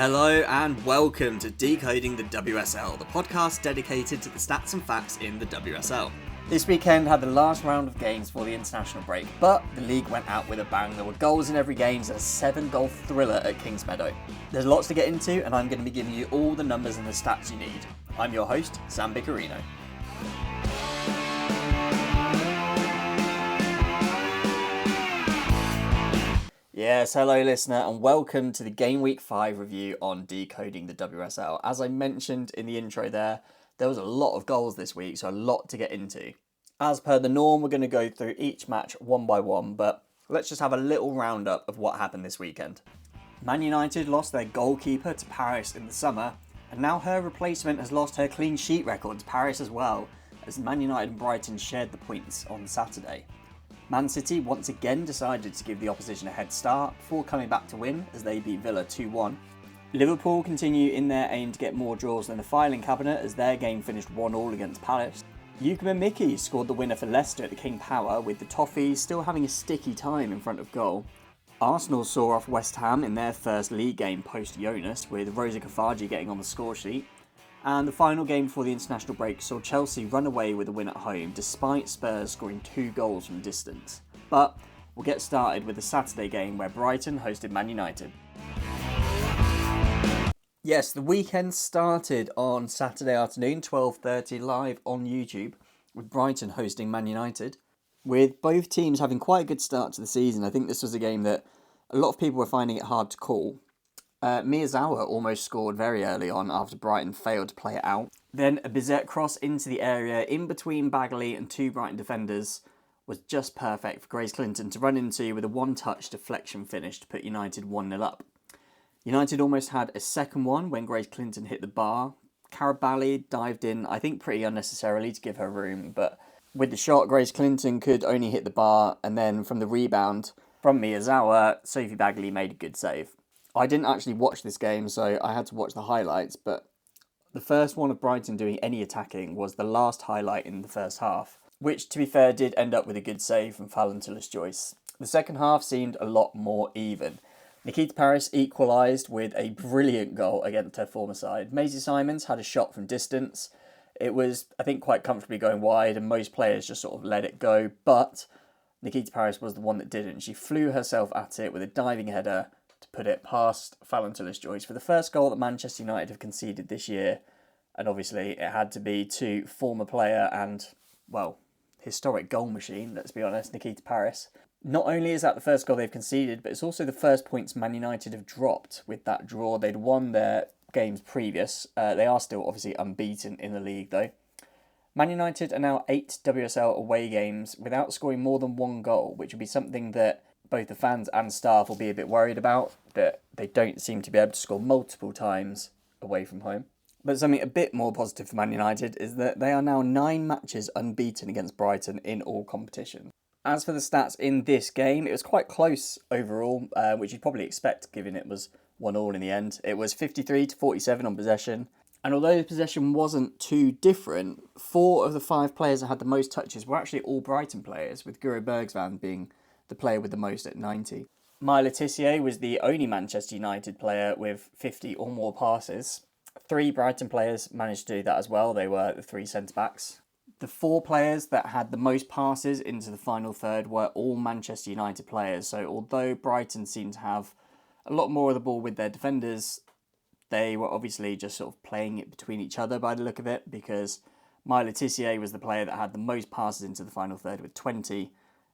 Hello and welcome to Decoding the WSL, the podcast dedicated to the stats and facts in the WSL. This weekend had the last round of games for the international break, but the league went out with a bang. There were goals in every game and a 7-goal thriller at Kingsmeadow. There's lots to get into, and I'm going to be giving you all the numbers and the stats you need. I'm your host, Stattorino. Yes, hello listener, and welcome to the Game Week 5 review on Decoding the WSL. As I mentioned in the intro there was a lot of goals this week, so a lot to get into. As per the norm, we're going to go through each match one by one, but let's just have a little roundup of what happened this weekend. Man United lost their goalkeeper to Paris in the summer, and now her replacement has lost her clean sheet record to Paris as well, as Man United and Brighton shared the points on Saturday. Man City once again decided to give the opposition a head start before coming back to win as they beat Villa 2-1. Liverpool continue in their aim to get more draws than the filing cabinet as their game finished 1-1 against Palace. Yuka and Mickey scored the winner for Leicester at the King Power, with the Toffees still having a sticky time in front of goal. Arsenal saw off West Ham in their first league game post-Jonas, with Rosa Kafaji getting on the score sheet. And the final game before the international break saw Chelsea run away with a win at home, despite Spurs scoring 2 goals from distance. But we'll get started with the Saturday game where Brighton hosted Man United. Yes, the weekend started on Saturday afternoon, 12:30, live on YouTube, with Brighton hosting Man United. With both teams having quite a good start to the season, I think this was a game that a lot of people were finding it hard to call. Miyazawa almost scored very early on after Brighton failed to play it out. Then a Bizet cross into the area in between Bagley and 2 Brighton defenders was just perfect for Grace Clinton to run into with a one-touch deflection finish to put United 1-0 up. United almost had a second one when Grace Clinton hit the bar. Carabali dived in, I think pretty unnecessarily to give her room, but with the shot, Grace Clinton could only hit the bar, and then from the rebound from Miyazawa, Sophie Bagley made a good save. I didn't actually watch this game, so I had to watch the highlights, but the first one of Brighton doing any attacking was the last highlight in the first half, which, to be fair, did end up with a good save from Fallon Tullis-Joyce. The second half seemed a lot more even. Nikita Parris equalised with a brilliant goal against her former side. Maisie Simons had a shot from distance. It was, I think, quite comfortably going wide, and most players just sort of let it go, but Nikita Parris was the one that didn't. She flew herself at it with a diving header to put it past Fallon Tullis-Joyce for the first goal that Manchester United have conceded this year. And obviously it had to be to former player and, well, historic goal machine, let's be honest, Nikita Parris. Not only is that the first goal they've conceded, but it's also the first points Man United have dropped with that draw. They'd won their games previous. They are still obviously unbeaten in the league though. Man United are now 8 WSL away games without scoring more than 1 goal, which would be something that both the fans and staff will be a bit worried about, that they don't seem to be able to score multiple times away from home. But something a bit more positive for Man United is that they are now 9 matches unbeaten against Brighton in all competitions. As for the stats in this game, it was quite close overall, which you'd probably expect given it was 1-1 in the end. It was 53-47 on possession. And although the possession wasn't too different, 4 of the 5 players that had the most touches were actually all Brighton players, with Guro Bergsvan being the player with the most at 90. Maya Le Tissier was the only Manchester United player with 50 or more passes. 3 Brighton players managed to do that as well. They were the 3 centre-backs. The 4 players that had the most passes into the final third were all Manchester United players. So although Brighton seemed to have a lot more of the ball with their defenders, they were obviously just sort of playing it between each other by the look of it, because Maya Le Tissier was the player that had the most passes into the final third with 20.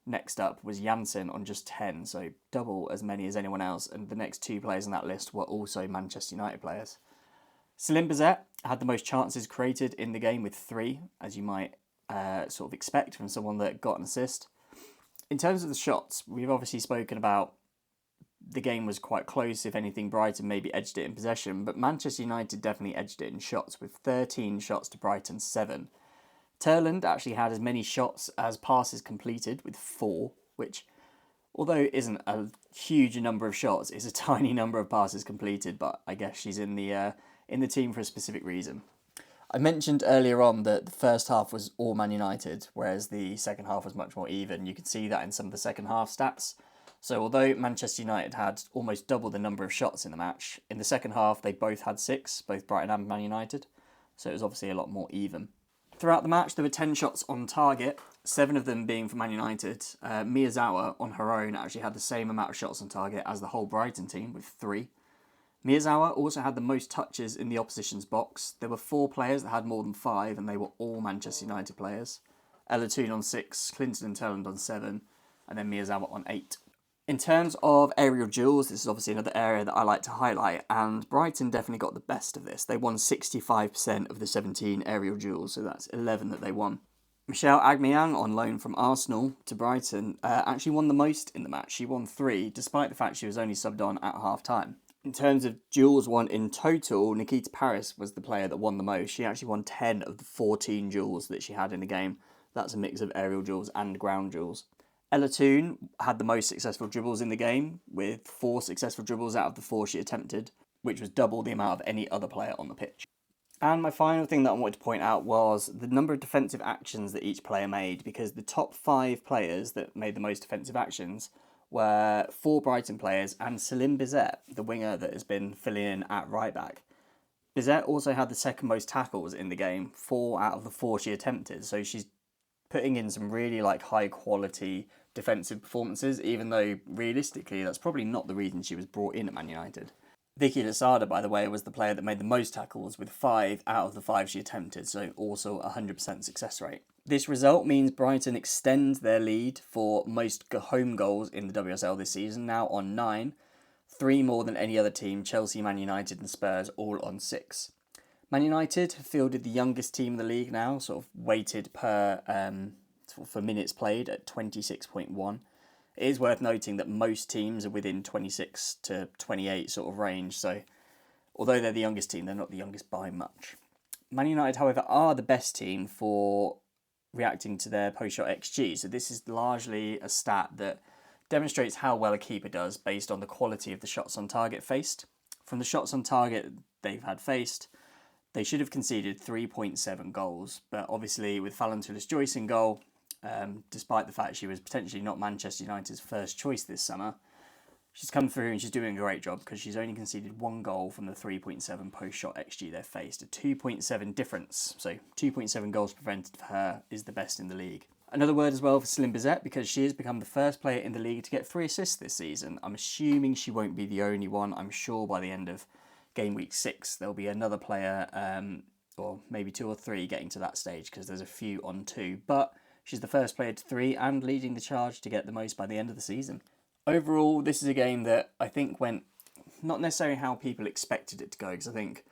Next up was Janssen on just 10, so double as many as anyone else, and the next 2 players on that list were also Manchester United players. Céline Bizet had the most chances created in the game with 3, as you might sort of expect from someone that got an assist. In terms of the shots, we've obviously spoken about the game was quite close. If anything, Brighton maybe edged it in possession, but Manchester United definitely edged it in shots, with 13 shots to Brighton's 7. Turland actually had as many shots as passes completed with 4, which, although isn't a huge number of shots, is a tiny number of passes completed, but I guess she's in the team for a specific reason. I mentioned earlier on that the first half was all Man United, whereas the second half was much more even. You could see that in some of the second half stats. So although Manchester United had almost double the number of shots in the match, in the second half they both had 6, both Brighton and Man United. So it was obviously a lot more even. Throughout the match, there were 10 shots on target, 7 of them being for Man United. Miyazawa, on her own, actually had the same amount of shots on target as the whole Brighton team, with 3. Miyazawa also had the most touches in the opposition's box. There were 4 players that had more than 5, and they were all Manchester United players. Ella on 6, Clinton and Telland on 7, and then Miyazawa on 8. In terms of aerial duels, this is obviously another area that I like to highlight, and Brighton definitely got the best of this. They won 65% of the 17 aerial duels, so that's 11 that they won. Michelle Aubameyang, on loan from Arsenal to Brighton, actually won the most in the match. She won 3, despite the fact she was only subbed on at half-time. In terms of duels won in total, Nikita Paris was the player that won the most. She actually won 10 of the 14 duels that she had in the game. That's a mix of aerial duels and ground duels. Ella Toone had the most successful dribbles in the game, with 4 successful dribbles out of the 4 she attempted, which was double the amount of any other player on the pitch. And my final thing that I wanted to point out was the number of defensive actions that each player made, because the top 5 players that made the most defensive actions were 4 Brighton players and Celine Bizet, the winger that has been filling in at right back. Bizet also had the second most tackles in the game, 4 out of the 4 she attempted, so she's putting in some really high quality defensive performances, even though realistically that's probably not the reason she was brought in at Man United. Vicky Losada, by the way, was the player that made the most tackles, with 5 out of the 5 she attempted, so also a 100% success rate. This result means Brighton extend their lead for most home goals in the WSL this season, now on 9, 3 more than any other team, Chelsea, Man United and Spurs all on 6. Man United have fielded the youngest team in the league now, sort of weighted per for minutes played at 26.1. It is worth noting that most teams are within 26 to 28 sort of range, so although they're the youngest team, they're not the youngest by much. Man United, however, are the best team for reacting to their post-shot XG, so this is largely a stat that demonstrates how well a keeper does based on the quality of the shots on target faced. From the shots on target they've had faced, they should have conceded 3.7 goals, but obviously with Fallon Tullis-Joyce in goal, despite the fact she was potentially not Manchester United's first choice this summer, she's come through and she's doing a great job because she's only conceded 1 goal from the 3.7 post-shot XG they've faced, a 2.7 difference, so 2.7 goals prevented for her is the best in the league. Another word as well for Celine Bizet, because she has become the first player in the league to get 3 assists this season. I'm assuming she won't be the only one. I'm sure by the end of game week 6 there'll be another player, or maybe 2 or 3 getting to that stage, because there's a few on 2, but she's the first player to 3 and leading the charge to get the most by the end of the season. Overall, this is a game that I think went not necessarily how people expected it to go, because I think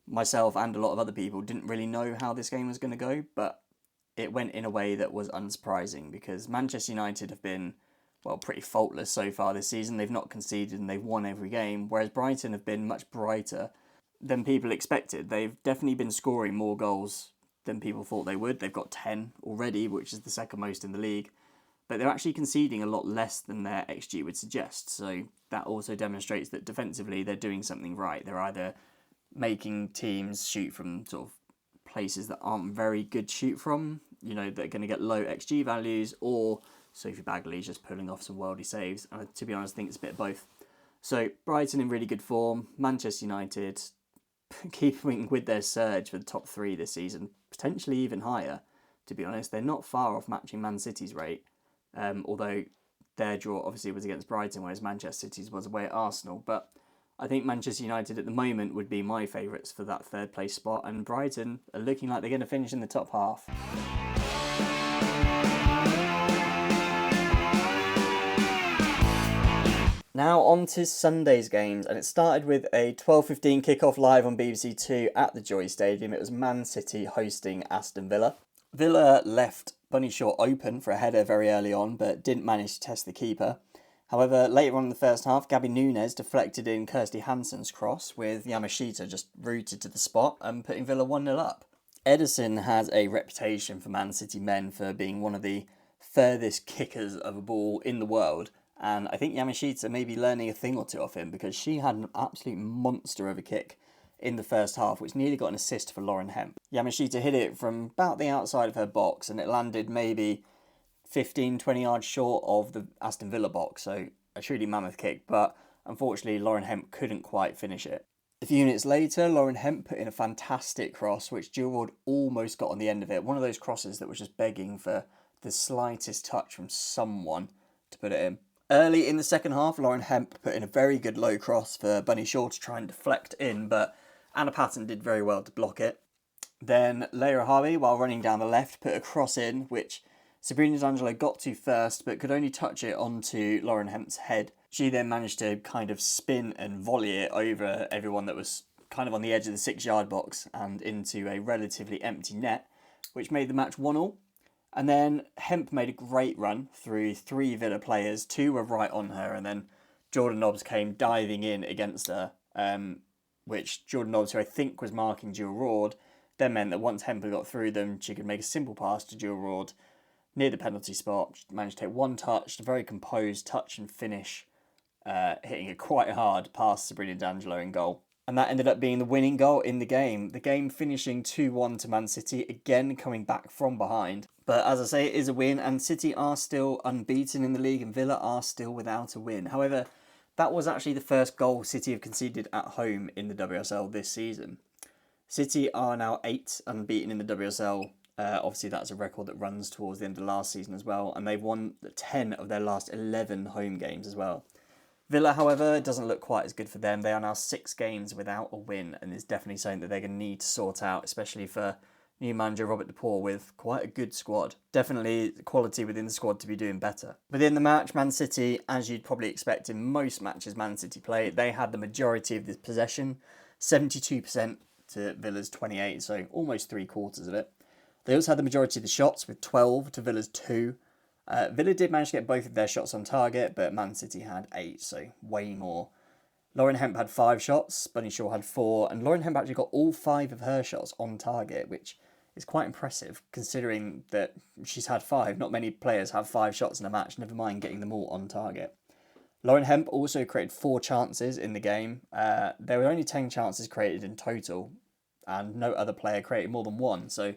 myself and a lot of other people didn't really know how this game was going to go, but it went in a way that was unsurprising, because Manchester United have been, well, pretty faultless so far this season. They've not conceded and they've won every game, whereas Brighton have been much brighter than people expected. They've definitely been scoring more goals than people thought they would. They've got 10 already, which is the second most in the league, but they're actually conceding a lot less than their XG would suggest, so that also demonstrates that defensively they're doing something right. They're either making teams shoot from sort of places that aren't very good to shoot from, you know, that are going to get low XG values, or Sophie Bagley's just pulling off some worldy saves. And to be honest, I think it's a bit of both. So Brighton in really good form, Manchester United keeping with their surge for the top 3 this season, potentially even higher, to be honest. They're not far off matching Man City's rate, although their draw obviously was against Brighton, whereas Manchester City's was away at Arsenal. But I think Manchester United at the moment would be my favourites for that 3rd place spot, and Brighton are looking like they're going to finish in the top half. Now on to Sunday's games, and it started with a 12:15 kickoff live on BBC Two at the Joy Stadium. It was Man City hosting Aston Villa. Villa left Bunny Shaw open for a header very early on, but didn't manage to test the keeper. However, later on in the first half, Gabby Nunes deflected in Kirsty Hansen's cross, with Yamashita just rooted to the spot and putting Villa 1-0 up. Ederson has a reputation for Man City men for being one of the furthest kickers of a ball in the world, and I think Yamashita may be learning a thing or two off him, because she had an absolute monster of a kick in the first half, which nearly got an assist for Lauren Hemp. Yamashita hit it from about the outside of her box, and it landed maybe 15-20 yards short of the Aston Villa box, so a truly mammoth kick, but unfortunately Lauren Hemp couldn't quite finish it. A few minutes later, Lauren Hemp put in a fantastic cross, which Jill Ward almost got on the end of it. One of those crosses that was just begging for the slightest touch from someone to put it in. Early in the second half, Lauren Hemp put in a very good low cross for Bunny Shaw to try and deflect in, but Anna Patton did very well to block it. Then Leia Harvey, while running down the left, put a cross in, which Sabrina D'Angelo got to first, but could only touch it onto Lauren Hemp's head. She then managed to kind of spin and volley it over everyone that was kind of on the edge of the 6-yard box and into a relatively empty net, which made the match 1-1. And then Hemp made a great run through 3 Villa players. 2 were right on her, and then Jordan Nobbs came diving in against her, which Jordan Nobbs, who I think was marking Jill Ward, then meant that once Hemp had got through them, she could make a simple pass to Jill Ward near the penalty spot. She managed to take one touch, a very composed touch and finish, hitting it quite hard past Sabrina D'Angelo in goal. And that ended up being the winning goal in the game. The game finishing 2-1 to Man City, again coming back from behind. But as I say, it is a win, and City are still unbeaten in the league, and Villa are still without a win. However, that was actually the first goal City have conceded at home in the WSL this season. City are now 8 unbeaten in the WSL. Obviously, that's a record that runs towards the end of last season as well, and they've won 10 of their last 11 home games as well. Villa, however, doesn't look quite as good for them. They are now 6 games without a win, and it's definitely something that they're going to need to sort out, especially for new manager Robert DePaul with quite a good squad. Definitely quality within the squad to be doing better. Within the match, Man City, as you'd probably expect in most matches Man City play, they had the majority of the possession, 72% to Villa's 28%, so almost 3/4 of it. They also had the majority of the shots with 12 to Villa's 2. Villa did manage to get both of their shots on target, but Man City had 8, so way more. Lauren Hemp had 5 shots, Bunny Shaw had 4, and Lauren Hemp actually got all 5 of her shots on target, which is quite impressive considering that she's had 5. Not many players have 5 shots in a match, never mind getting them all on target. Lauren Hemp also created 4 chances in the game. There were only 10 chances created in total, and no other player created more than 1, so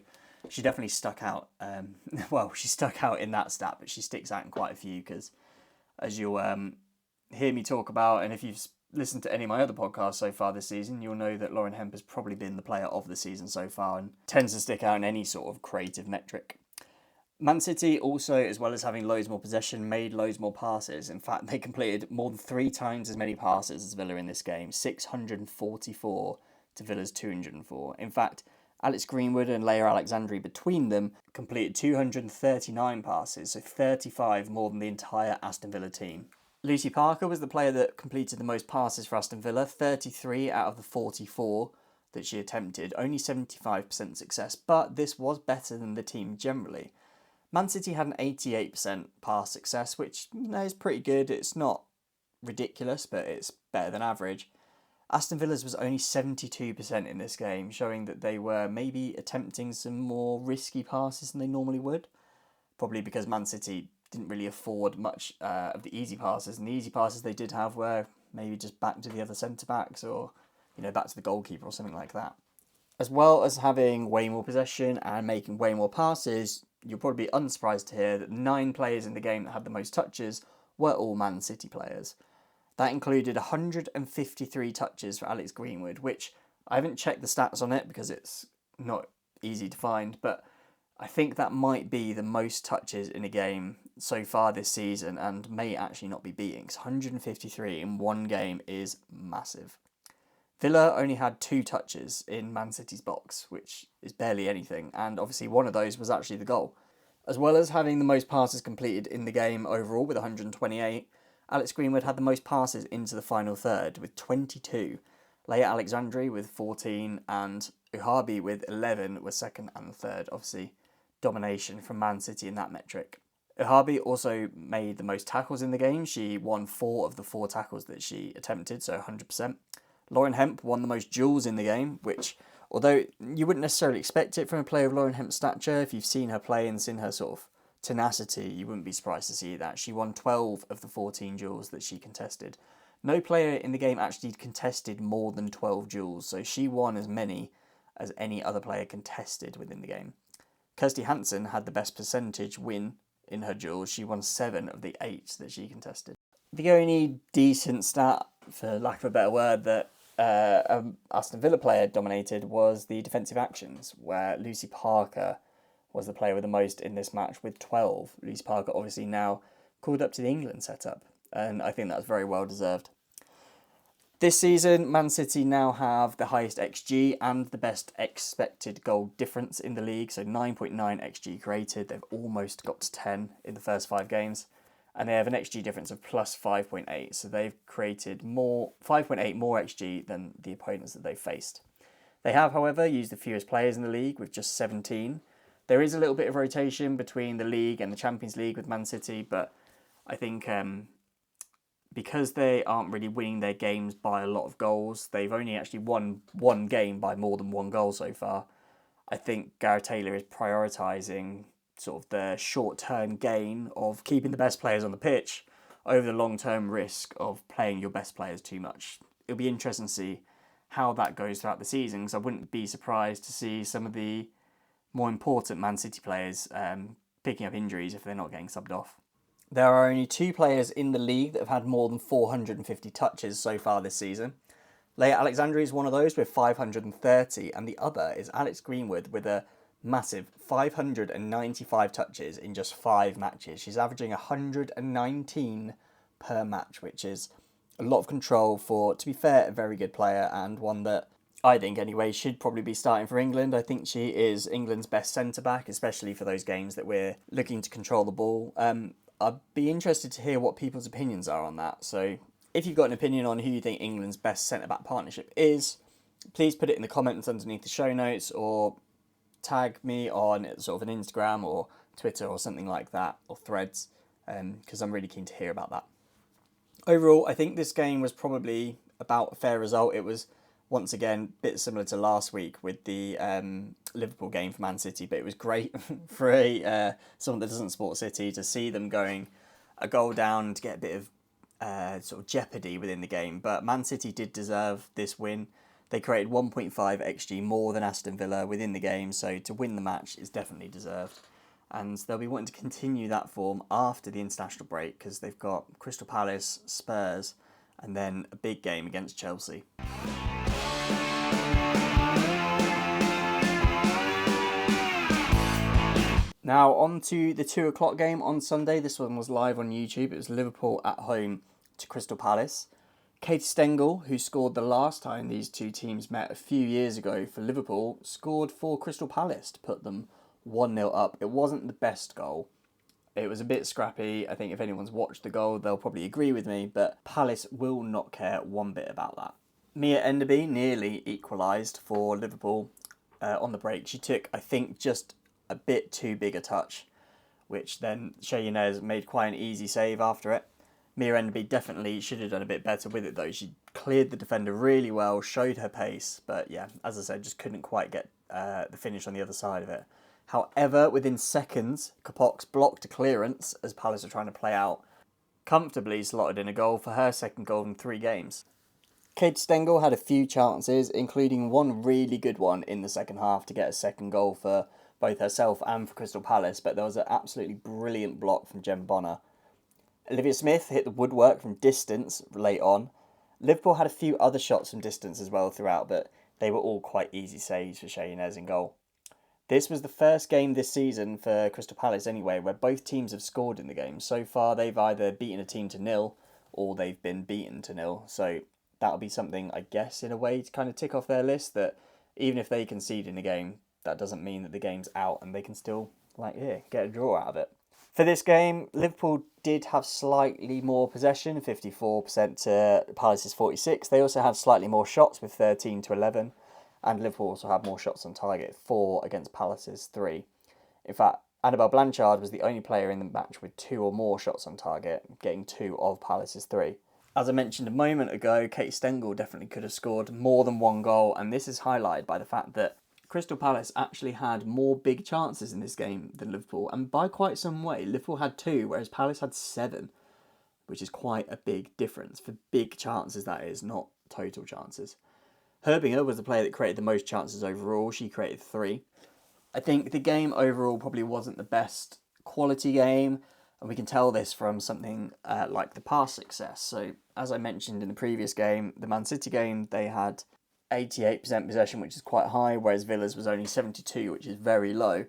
she definitely stuck out. She stuck out in that stat, but she sticks out in quite a few because, as you'll hear me talk about, and if you've listened to any of my other podcasts so far this season, you'll know that Lauren Hemp has probably been the player of the season so far and tends to stick out in any sort of creative metric. Man City also, as well as having loads more possession, made loads more passes. In fact, they completed more than 3 times as many passes as Villa in this game, 644 to Villa's 204. In fact, Alex Greenwood and Leia Alexandri between them completed 239 passes, so 35 more than the entire Aston Villa team. Lucy Parker was the player that completed the most passes for Aston Villa, 33 out of the 44 that she attempted, only 75% success, but this was better than the team generally. Man City had an 88% pass success, which is pretty good. It's not ridiculous, but it's better than average. Aston Villa's was only 72% in this game, showing that they were maybe attempting some more risky passes than they normally would. Probably because Man City didn't really afford much of the easy passes, and the easy passes they did have were maybe just back to the other centre-backs or back to the goalkeeper or something like that. As well as having way more possession and making way more passes, you'll probably be unsurprised to hear that 9 players in the game that had the most touches were all Man City players. That included 153 touches for Alex Greenwood, which I haven't checked the stats on it because it's not easy to find, but I think that might be the most touches in a game so far this season and may actually not be beating, because 153 in one game is massive. Villa only had 2 touches in Man City's box, which is barely anything, and obviously one of those was actually the goal. As well as having the most passes completed in the game overall with 128, Alex Greenwood had the most passes into the final third with 22. Leia Alexandri with 14 and Uhabi with 11 were second and third. Obviously, domination from Man City in that metric. Uhabi also made the most tackles in the game. She won 4 of the 4 tackles that she attempted, so 100%. Lauren Hemp won the most duels in the game, which, although you wouldn't necessarily expect it from a player of Lauren Hemp's stature, if you've seen her play and seen her sort of tenacity, you wouldn't be surprised to see that. She won 12 of the 14 duels that she contested. No player in the game actually contested more than 12 duels, so she won as many as any other player contested within the game. Kirsty Hansen had the best percentage win in her duels. She won 7 of the 8 that she contested. The only decent stat, for lack of a better word, that Aston Villa player dominated was the defensive actions, where Lucy Parker was the player with the most in this match with 12. Lucy Parker obviously now called up to the England setup, and I think that's very well deserved. This season, Man City now have the highest XG and the best expected goal difference in the league, so 9.9 XG created. They've almost got to 10 in the first 5 games, and they have an XG difference of plus 5.8, so they've created 5.8 more XG than the opponents that they've faced. They have, however, used the fewest players in the league with just 17. There is a little bit of rotation between the league and the Champions League with Man City, but I think because they aren't really winning their games by a lot of goals, they've only actually won one game by more than one goal so far. I think Gareth Taylor is prioritising sort of the short-term gain of keeping the best players on the pitch over the long-term risk of playing your best players too much. It'll be interesting to see how that goes throughout the season, because I wouldn't be surprised to see some of the more important Man City players picking up injuries if they're not getting subbed off. There are only 2 players in the league that have had more than 450 touches so far this season. Leia Alexandria is one of those with 530, and the other is Alex Greenwood with a massive 595 touches in just 5 matches. She's averaging 119 per match, which is a lot of control for, to be fair, a very good player, and one that I think anyway should probably be starting for England. I think she is England's best centre-back, especially for those games that we're looking to control the ball. I'd be interested to hear what people's opinions are on that. So if you've got an opinion on who you think England's best centre-back partnership is, please put it in the comments underneath the show notes, or tag me on sort of an Instagram or Twitter or something like that, or Threads, because I'm really keen to hear about that. Overall, I think this game was probably about a fair result. It was, once again, a bit similar to last week with the Liverpool game for Man City, but it was great for someone that doesn't support City to see them going a goal down and to get a bit of sort of jeopardy within the game. But Man City did deserve this win. They created 1.5 XG more than Aston Villa within the game, so to win the match is definitely deserved. And they'll be wanting to continue that form after the international break, because they've got Crystal Palace, Spurs, and then a big game against Chelsea. Now on to the 2 o'clock game on Sunday. This one was live on YouTube. It was Liverpool at home to Crystal Palace. Katie Stengel, who scored the last time these two teams met a few years ago for Liverpool, scored for Crystal Palace to put them 1-0 up. It wasn't the best goal. It was a bit scrappy. I think if anyone's watched the goal, they'll probably agree with me, but Palace will not care one bit about that. Mia Enderby nearly equalised for Liverpool on the break. She took, I think, just a bit too big a touch, which then Shea Yanez made quite an easy save after it. Mia Enderby definitely should have done a bit better with it though. She cleared the defender really well, showed her pace, but yeah, as I said, just couldn't quite get the finish on the other side of it. However, within seconds, Kapox blocked a clearance as Palace were trying to play out, comfortably slotted in a goal for her second goal in 3 games. Kate Stengel had a few chances, including one really good one in the second half to get a second goal for both herself and for Crystal Palace, but there was an absolutely brilliant block from Jem Bonner. Olivia Smith hit the woodwork from distance late on. Liverpool had a few other shots from distance as well throughout, but they were all quite easy saves for Shea Yanez in goal. This was the first game this season for Crystal Palace anyway, where both teams have scored in the game. So far, they've either beaten a team to 0 or they've been beaten to 0. So that'll be something, I guess, in a way to kind of tick off their list, that even if they concede in a game, that doesn't mean that the game's out and they can still, get a draw out of it. For this game, Liverpool did have slightly more possession, 54% to Palace's 46%. They also had slightly more shots with 13 to 11. And Liverpool also had more shots on target, 4 against Palace's 3. In fact, Annabelle Blanchard was the only player in the match with 2 or more shots on target, getting 2 of Palace's 3. As I mentioned a moment ago, Kate Stengel definitely could have scored more than 1 goal, and this is highlighted by the fact that Crystal Palace actually had more big chances in this game than Liverpool, and by quite some way. Liverpool had 2, whereas Palace had 7, which is quite a big difference. For big chances, that is, not total chances. Herbinger was the player that created the most chances overall. She created 3. I think the game overall probably wasn't the best quality game. And we can tell this from something like the pass success. So, as I mentioned in the previous game, the Man City game, they had 88% possession, which is quite high, whereas Villa's was only 72%, which is very low.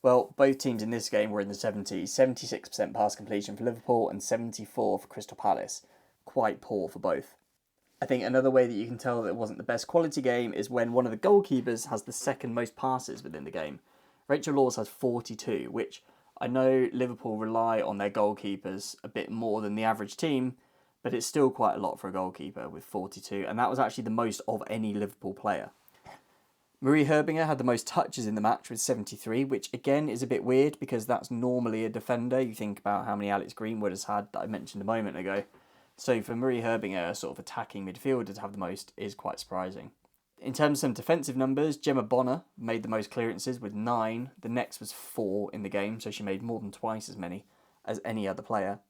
Well, both teams in this game were in the 70s. 76% pass completion for Liverpool and 74% for Crystal Palace. Quite poor for both. I think another way that you can tell that it wasn't the best quality game is when one of the goalkeepers has the second most passes within the game. Rachel Laws has 42, which I know Liverpool rely on their goalkeepers a bit more than the average team, but it's still quite a lot for a goalkeeper with 42, and that was actually the most of any Liverpool player. Marie Herbinger had the most touches in the match with 73, which again is a bit weird because that's normally a defender. You think about how many Alex Greenwood has had that I mentioned a moment ago. So for Marie Herbinger, a sort of attacking midfielder to have the most is quite surprising. In terms of some defensive numbers, Gemma Bonner made the most clearances with 9. The next was 4 in the game, so she made more than twice as many as any other player.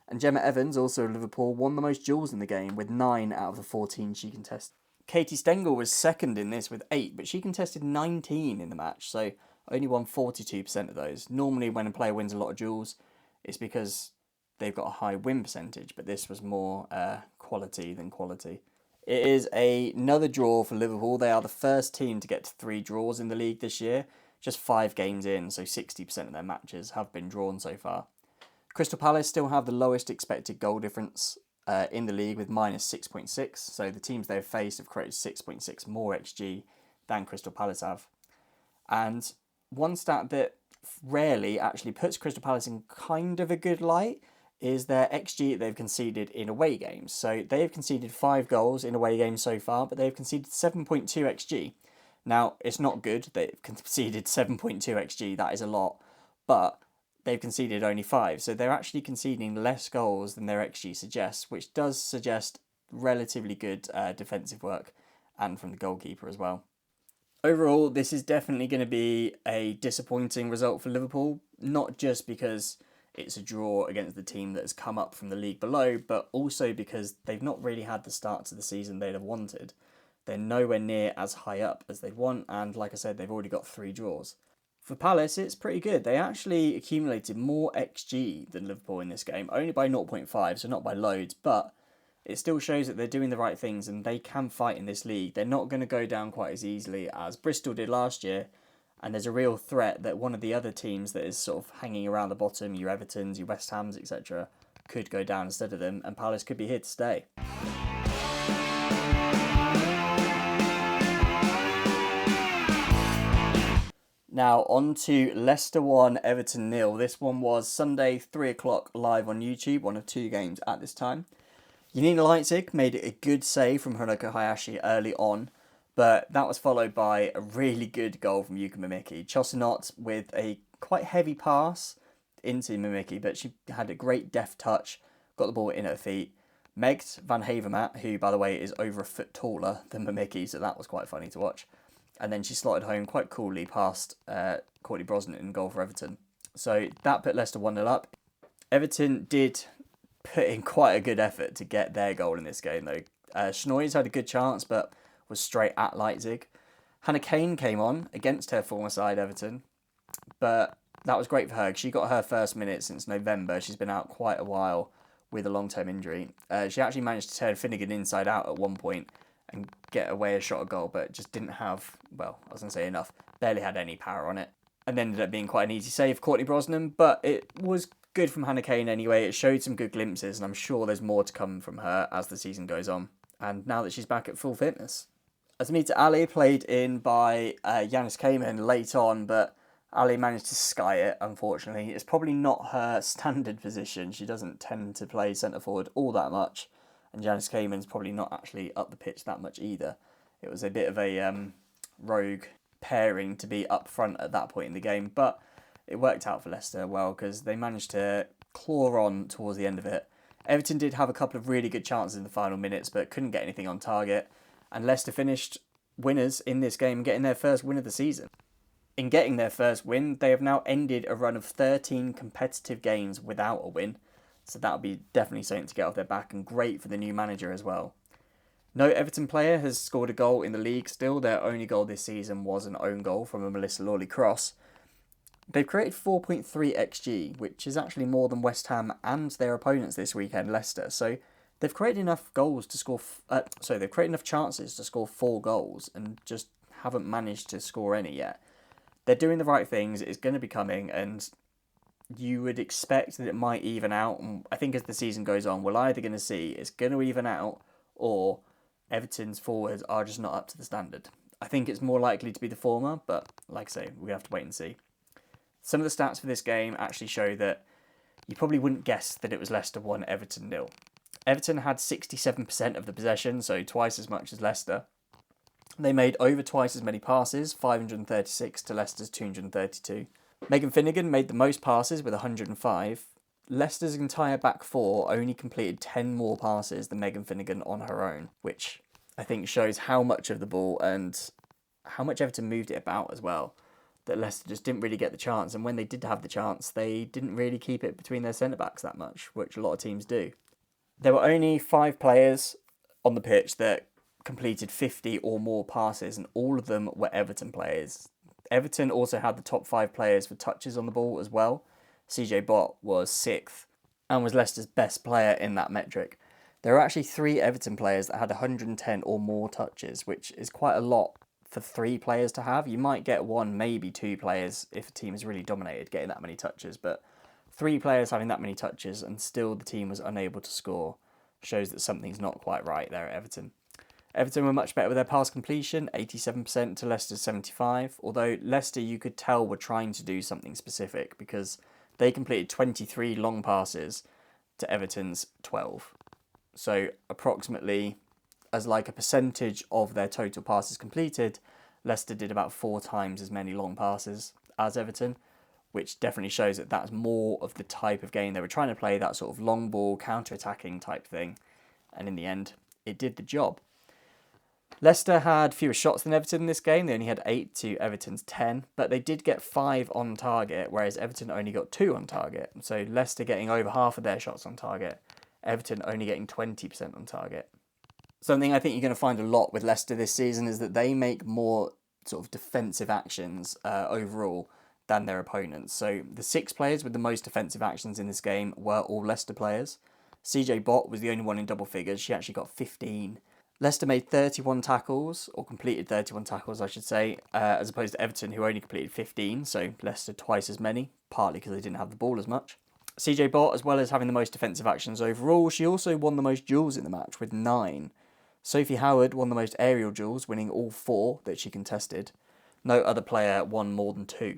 And Gemma Evans, also of Liverpool, won the most duels in the game with 9 out of the 14 she contested. Katie Stengel was second in this with 8, but she contested 19 in the match, so only won 42% of those. Normally when a player wins a lot of duels, it's because they've got a high win percentage, but this was more quality than quality. It is another draw for Liverpool. They are the first team to get to 3 draws in the league this year, just 5 games in, so 60% of their matches have been drawn so far. Crystal Palace still have the lowest expected goal difference in the league with minus 6.6, so the teams they've faced have created 6.6 more XG than Crystal Palace have. And one stat that rarely actually puts Crystal Palace in kind of a good light is their XG that they've conceded in away games. So they've conceded 5 goals in away games so far, but they've conceded 7.2 XG. Now, it's not good. They've conceded 7.2 XG. That is a lot. But they've conceded only 5. So they're actually conceding less goals than their XG suggests, which does suggest relatively good defensive work and from the goalkeeper as well. Overall, this is definitely going to be a disappointing result for Liverpool, not just because it's a draw against the team that has come up from the league below, but also because they've not really had the start to the season they'd have wanted. They're nowhere near as high up as they'd want, and like I said, they've already got 3 draws. For Palace, it's pretty good. They actually accumulated more XG than Liverpool in this game, only by 0.5, so not by loads, but it still shows that they're doing the right things and they can fight in this league. They're not going to go down quite as easily as Bristol did last year, and there's a real threat that one of the other teams that is sort of hanging around the bottom, your Evertons, your West Hams, etc., could go down instead of them, and Palace could be here to stay. Now, on to Leicester 1, Everton 0. This one was Sunday, 3 o'clock, live on YouTube, one of 2 games at this time. Janina Leipzig made a good save from Haruka Hayashi early on, but that was followed by a really good goal from Yuka Mimiki. Chosinot with a quite heavy pass into Mimiki, but she had a great deft touch, got the ball in her feet. Megs van Havermaet, who, by the way, is over a foot taller than Mimiki, so that was quite funny to watch. And then she slotted home quite coolly past Courtney Brosnan in goal for Everton. So that put Leicester 1-0 up. Everton did put in quite a good effort to get their goal in this game, though. Schnoiz had a good chance, but was straight at Leipzig. Hannah Kane came on against her former side, Everton, but that was great for her. She got her first minute since November. She's been out quite a while with a long-term injury. She actually managed to turn Finnegan inside out at one point and get away a shot at goal, but just didn't have, well, I was going to say enough, barely had any power on it. And ended up being quite an easy save for Courtney Brosnan, but it was good from Hannah Kane anyway. It showed some good glimpses, and I'm sure there's more to come from her as the season goes on. And now that she's back at full fitness. Asmita Ali played in by Yanis Kamen late on, but Ali managed to sky it, unfortunately. It's probably not her standard position. She doesn't tend to play centre forward all that much, and Yanis Kamen's probably not actually up the pitch that much either. It was a bit of a rogue pairing to be up front at that point in the game, but it worked out for Leicester well because they managed to claw on towards the end of it. Everton did have a couple of really good chances in the final minutes, but couldn't get anything on target. And Leicester finished winners in this game, getting their first win of the season. In getting their first win, they have now ended a run of 13 competitive games without a win. So that'll be definitely something to get off their back, and great for the new manager as well. No Everton player has scored a goal in the league still. Their only goal this season was an own goal from a Melissa Lawley cross. They've created 4.3 XG, which is actually more than West Ham and their opponents this weekend, Leicester. So they've created enough goals to score. They've created enough chances to score 4 goals and just haven't managed to score any yet. They're doing the right things. It's going to be coming, and you would expect that it might even out. And I think as the season goes on, we're either going to see it's going to even out, or Everton's forwards are just not up to the standard. I think it's more likely to be the former, but like I say, we have to wait and see. Some of the stats for this game actually show that you probably wouldn't guess that it was Leicester 1, Everton 0. Everton had 67% of the possession, so twice as much as Leicester. They made over twice as many passes, 536 to Leicester's 232. Megan Finnegan made the most passes with 105. Leicester's entire back four only completed 10 more passes than Megan Finnegan on her own, which I think shows how much of the ball and how much Everton moved it about as well, that Leicester just didn't really get the chance, and when they did have the chance, they didn't really keep it between their centre-backs that much, which a lot of teams do. There were only 5 players on the pitch that completed 50 or more passes, and all of them were Everton players. Everton also had the top 5 players for touches on the ball as well. CJ Bott was 6th and was Leicester's best player in that metric. There are actually 3 Everton players that had 110 or more touches, which is quite a lot for 3 players to have. You might get 1, maybe 2 players if a team is really dominated getting that many touches, but 3 players having that many touches and still the team was unable to score shows that something's not quite right there at Everton. Everton were much better with their pass completion, 87% to Leicester's 75%, although Leicester, you could tell, were trying to do something specific because they completed 23 long passes to Everton's 12. So approximately, as like a percentage of their total passes completed, Leicester did about 4 times as many long passes as Everton, which definitely shows that that's more of the type of game they were trying to play, that sort of long ball, counter-attacking type thing. And in the end, it did the job. Leicester had fewer shots than Everton in this game. They only had 8 to Everton's 10, but they did get 5 on target, whereas Everton only got 2 on target. So Leicester getting over half of their shots on target, Everton only getting 20% on target. Something I think you're going to find a lot with Leicester this season is that they make more sort of defensive actions overall than their opponents. So the 6 players with the most defensive actions in this game were all Leicester players. CJ Bott was the only one in double figures. She actually got 15. Leicester made 31 tackles, or completed 31 tackles, I should say, as opposed to Everton, who only completed 15, so Leicester twice as many, partly because they didn't have the ball as much. CJ Bott, as well as having the most defensive actions overall, she also won the most duels in the match with 9. Sophie Howard won the most aerial duels, winning all 4 that she contested. No other player won more than 2.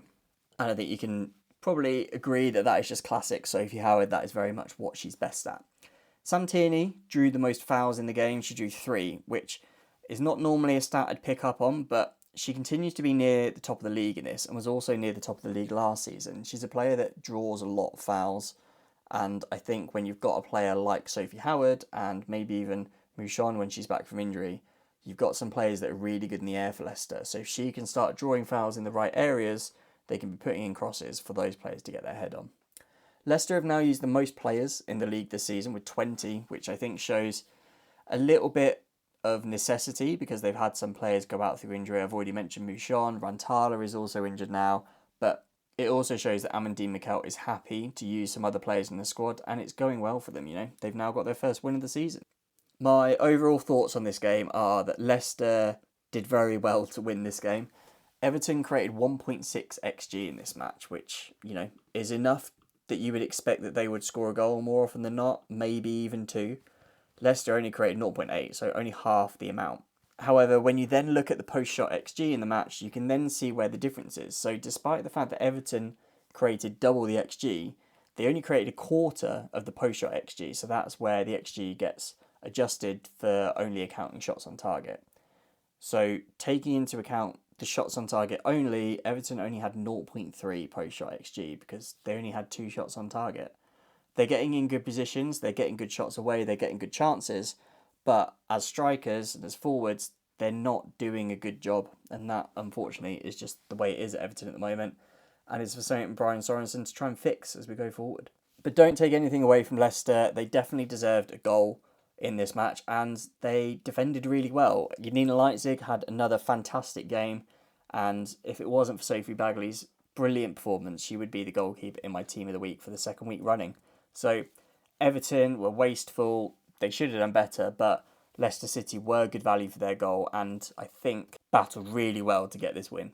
And I think you can probably agree that that is just classic Sophie Howard. That is very much what she's best at. Sam Tierney drew the most fouls in the game. She drew 3, which is not normally a stat I'd pick up on, but she continues to be near the top of the league in this and was also near the top of the league last season. She's a player that draws a lot of fouls, and I think when you've got a player like Sophie Howard and maybe even Mouchon when she's back from injury, you've got some players that are really good in the air for Leicester. So if she can start drawing fouls in the right areas, they can be putting in crosses for those players to get their head on. Leicester have now used the most players in the league this season with 20, which I think shows a little bit of necessity because they've had some players go out through injury. I've already mentioned Mouchon. Rantala is also injured now, but it also shows that Amandine Mikel is happy to use some other players in the squad, and it's going well for them. They've now got their first win of the season. My overall thoughts on this game are that Leicester did very well to win this game. Everton created 1.6 XG in this match, which, is enough that you would expect that they would score a goal more often than not, maybe even 2. Leicester only created 0.8, so only half the amount. However, when you then look at the post-shot XG in the match, you can then see where the difference is. So despite the fact that Everton created double the XG, they only created a quarter of the post-shot XG, so that's where the XG gets adjusted for only accounting shots on target. So taking into account the shots on target only, Everton only had 0.3 post-shot XG because they only had 2 shots on target. They're getting in good positions, they're getting good shots away, they're getting good chances, but as strikers and as forwards, they're not doing a good job, and that, unfortunately, is just the way it is at Everton at the moment, and it's for something Brian Sorensen to try and fix as we go forward. But don't take anything away from Leicester. They definitely deserved a goal in this match, and they defended really well. Janina Leitzig had another fantastic game, and if it wasn't for Sophie Bagley's brilliant performance, she would be the goalkeeper in my team of the week for the second week running. So Everton were wasteful. They should have done better, but Leicester City were good value for their goal, and I think battled really well to get this win.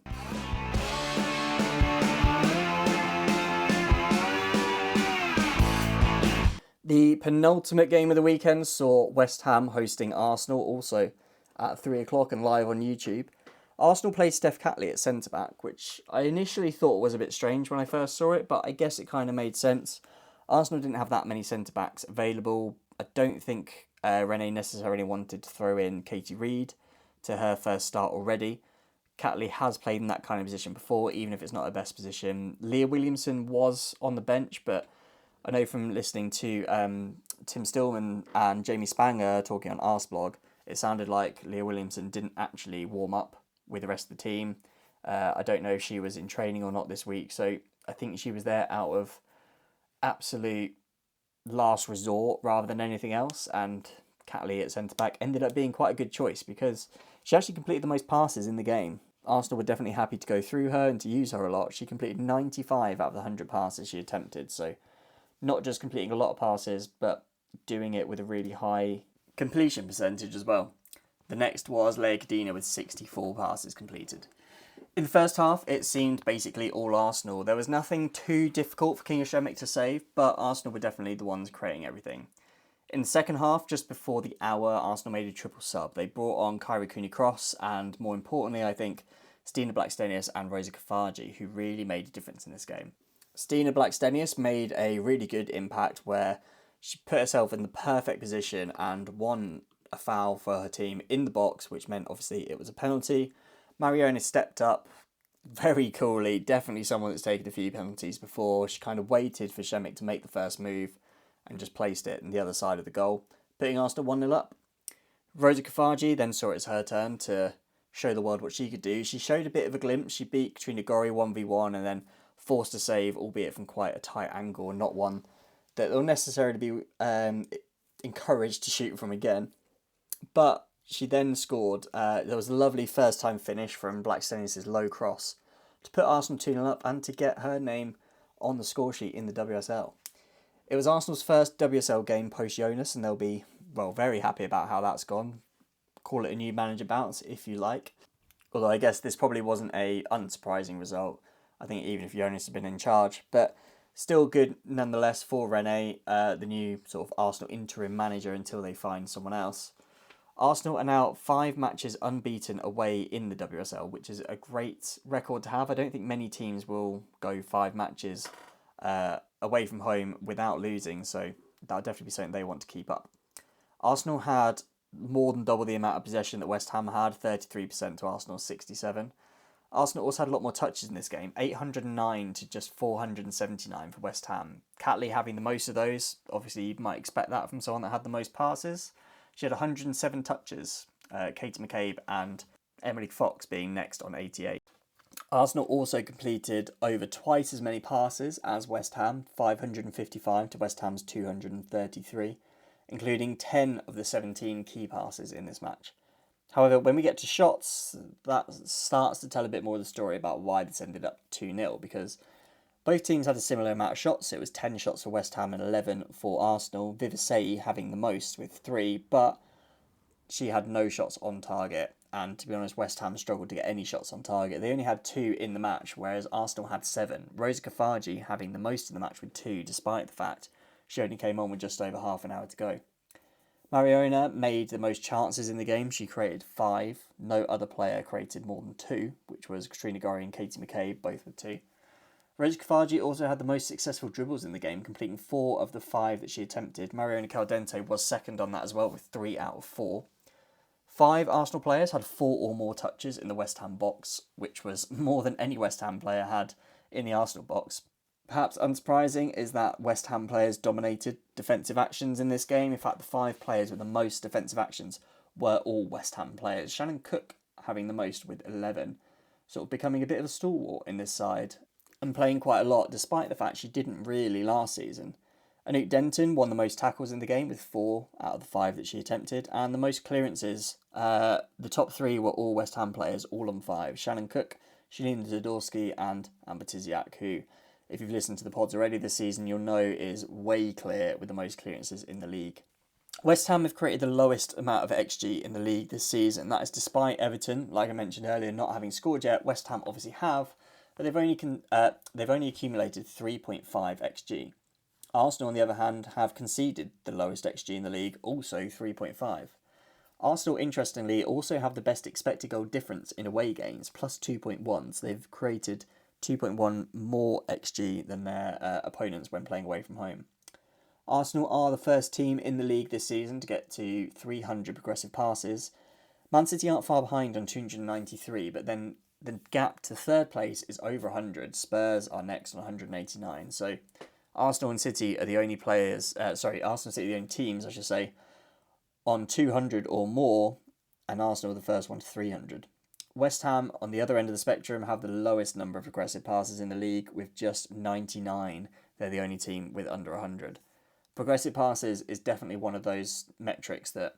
The penultimate game of the weekend saw West Ham hosting Arsenal, also at 3 o'clock and live on YouTube. Arsenal played Steph Catley at centre-back, which I initially thought was a bit strange when I first saw it, but I guess it kind of made sense. Arsenal didn't have that many centre-backs available. I don't think Renee necessarily wanted to throw in Katie Reid to her first start already. Catley has played in that kind of position before, even if it's not her best position. Leah Williamson was on the bench, but I know from listening to Tim Stillman and Jamie Spanger talking on Arsblog, it sounded like Leah Williamson didn't actually warm up with the rest of the team. I don't know if she was in training or not this week, so I think she was there out of absolute last resort rather than anything else, and Catley at centre-back ended up being quite a good choice because she actually completed the most passes in the game. Arsenal were definitely happy to go through her and to use her a lot. She completed 95 out of the 100 passes she attempted, so not just completing a lot of passes, but doing it with a really high completion percentage as well. The next was Leia Cadena with 64 passes completed. In the first half, it seemed basically all Arsenal. There was nothing too difficult for Kinga Shemick to save, but Arsenal were definitely the ones creating everything. In the second half, just before the hour, Arsenal made a triple sub. They brought on Kyra Cooney-Cross and, more importantly, I think, Stina Blackstenius and Rosa Kafaji, who really made a difference in this game. Stina Blackstenius made a really good impact where she put herself in the perfect position and won a foul for her team in the box, which meant obviously it was a penalty. Mariona stepped up very coolly, definitely someone that's taken a few penalties before. She kind of waited for Shemick to make the first move and just placed it on the other side of the goal, putting Arsenal 1-0 up. Rosa Kafaji then saw it as her turn to show the world what she could do. She showed a bit of a glimpse. She beat Katrina Gorry 1v1 and then forced a save, albeit from quite a tight angle, not one that they'll necessarily be encouraged to shoot from again. But she then scored. There was a lovely first-time finish from Blackstenius' low cross to put Arsenal 2-0 up and to get her name on the score sheet in the WSL. It was Arsenal's first WSL game post-Jonas, and they'll be, very happy about how that's gone. Call it a new manager bounce, if you like. Although I guess this probably wasn't a unsurprising result. I think even if Jonas had been in charge. But still good nonetheless for Renee, the new sort of Arsenal interim manager until they find someone else. Arsenal are now 5 matches unbeaten away in the WSL, which is a great record to have. I don't think many teams will go 5 matches away from home without losing, so that'll definitely be something they want to keep up. Arsenal had more than double the amount of possession that West Ham had, 33% to Arsenal's 67%. Arsenal also had a lot more touches in this game, 809 to just 479 for West Ham. Catley having the most of those, obviously you might expect that from someone that had the most passes. She had 107 touches, Katie McCabe and Emily Fox being next on 88. Arsenal also completed over twice as many passes as West Ham, 555 to West Ham's 233, including 10 of the 17 key passes in this match. However, when we get to shots, that starts to tell a bit more of the story about why this ended up 2-0, because both teams had a similar amount of shots. It was 10 shots for West Ham and 11 for Arsenal, Vivasei having the most with 3, but she had no shots on target. And to be honest, West Ham struggled to get any shots on target. They only had 2 in the match, whereas Arsenal had 7. Rosa Kafaji having the most in the match with 2, despite the fact she only came on with just over half an hour to go. Mariona made the most chances in the game. She created 5. No other player created more than 2, which was Katrina Gorry and Katie McCabe, both with 2. Rosa Kafaji also had the most successful dribbles in the game, completing 4 of the 5 that she attempted. Mariona Caldente was second on that as well, with 3 out of 4. 5 Arsenal players had 4 or more touches in the West Ham box, which was more than any West Ham player had in the Arsenal box. Perhaps unsurprising is that West Ham players dominated defensive actions in this game. In fact, the 5 players with the most defensive actions were all West Ham players. Shannon Cook having the most with 11, sort of becoming a bit of a stalwart in this side and playing quite a lot, despite the fact she didn't really last season. Anouk Denton won the most tackles in the game with 4 out of the 5 that she attempted, and the most clearances. The top 3 were all West Ham players, all on 5. Shannon Cook, Shalina Zadorsky and Amber Tiziak, who, if you've listened to the pods already this season, you'll know is way clear with the most clearances in the league. West Ham have created the lowest amount of XG in the league this season. That is despite Everton, like I mentioned earlier, not having scored yet. West Ham obviously have, but they've only accumulated 3.5 XG. Arsenal, on the other hand, have conceded the lowest XG in the league, also 3.5. Arsenal, interestingly, also have the best expected goal difference in away games, plus 2.1. So they've created 2.1 more XG than their opponents when playing away from home. Arsenal are the first team in the league this season to get to 300 progressive passes. Man City aren't far behind on 293, but then the gap to third place is over 100. Spurs are next on 189. So Arsenal and City are the only Arsenal and City are the only teams, I should say, on 200 or more, and Arsenal are the first one to 300. West Ham, on the other end of the spectrum, have the lowest number of progressive passes in the league with just 99. They're the only team with under 100. Progressive passes is definitely one of those metrics that,